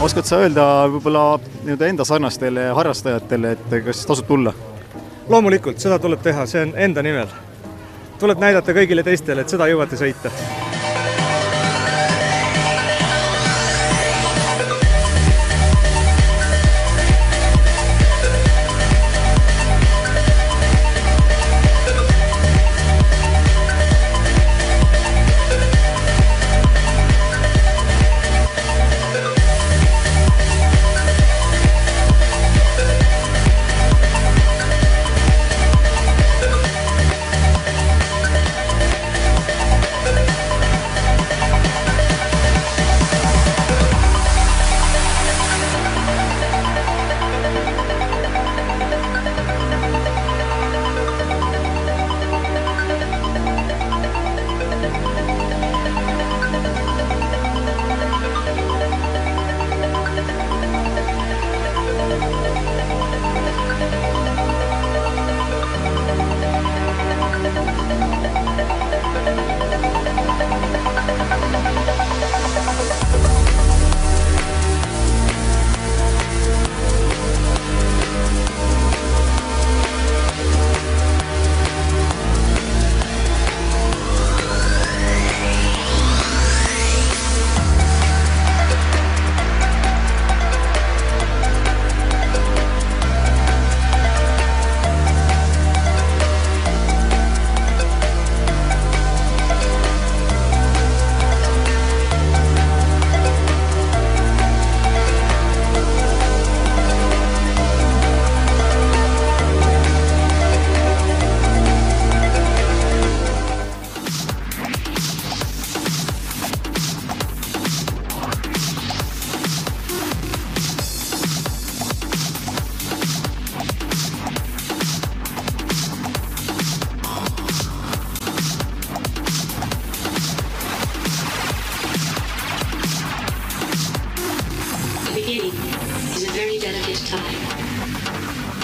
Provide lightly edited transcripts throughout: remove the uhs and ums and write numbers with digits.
Oskad sa öelda võib-olla enda sarnastele harrastajatele, et kas tasub tulla? Loomulikult, seda tuleb teha, see on enda nimel. Tuleb näidata kõigile teistele, et seda jõuate sõita.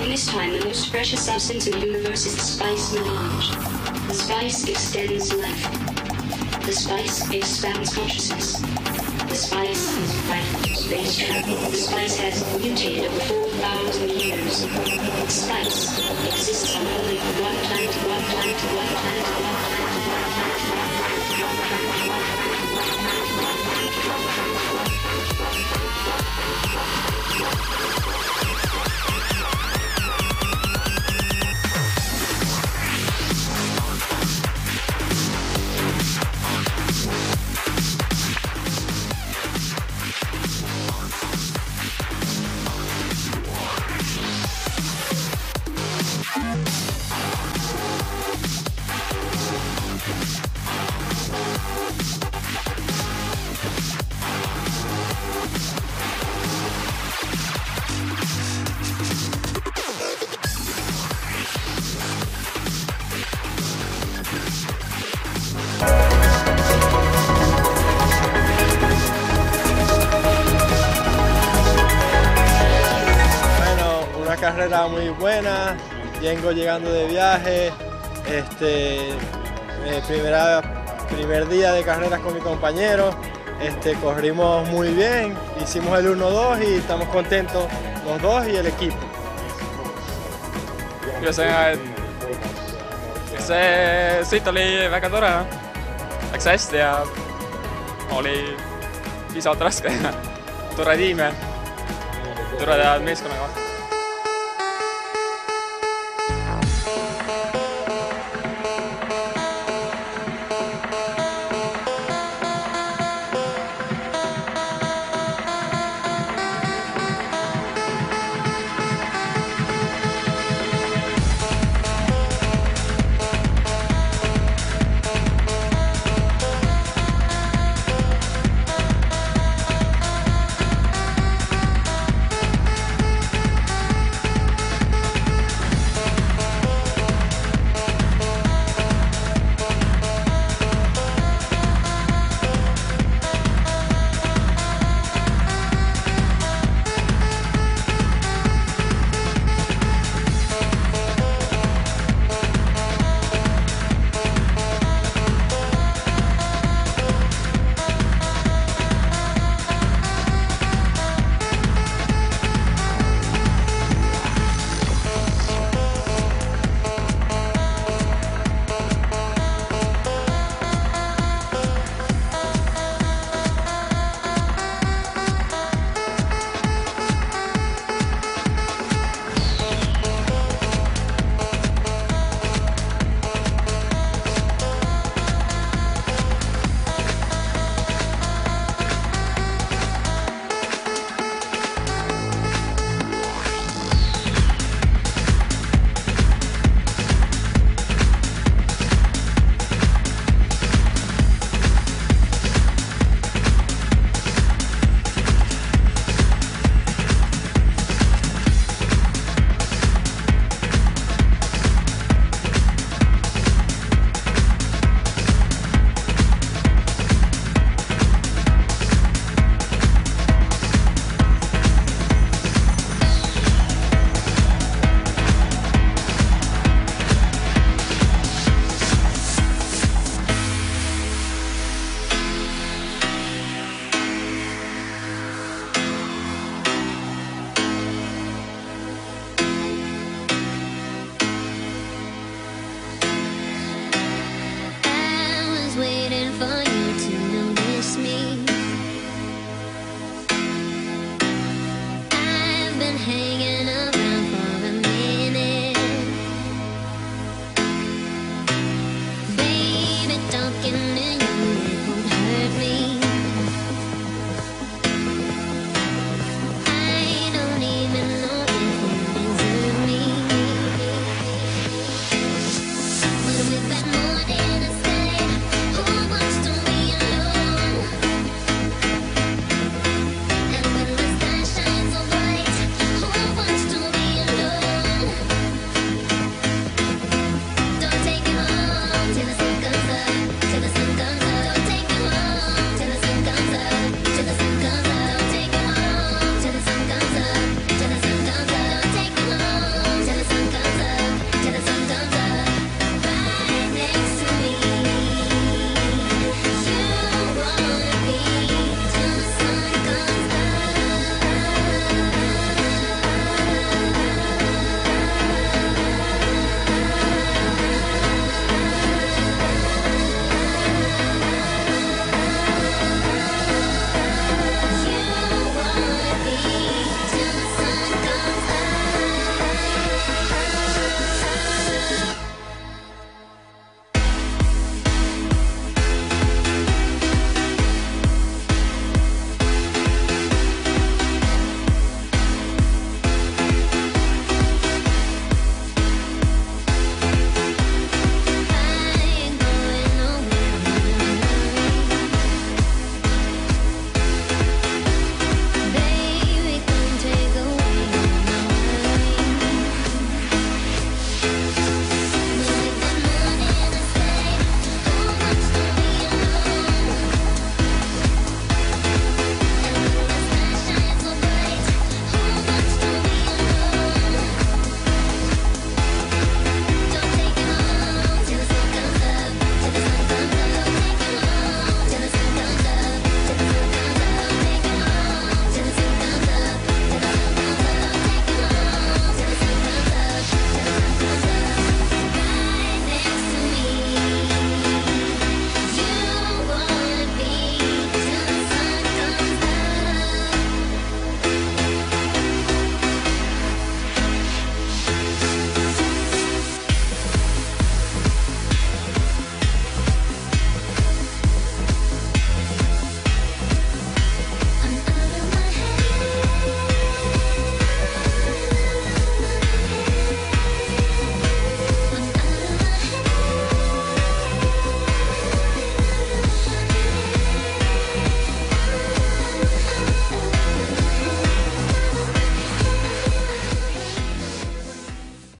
In this time, the most precious substance in the universe is the spice melange. The spice extends life. The spice expands consciousness. The spice is vital space travel. The spice has mutated over 4,000 years. The spice exists on only one planet, one planet, one planet, one planet, one planet. carrera muy buena, vengo llegando de viaje, primer día de carreras con mi compañero, corrimos muy bien, hicimos el 1-2 y estamos contentos los dos y el equipo. see sõit oli väga tore, läks hästi ja oli piisavalt raske. Tore tiim ja toredad meeskonnaga.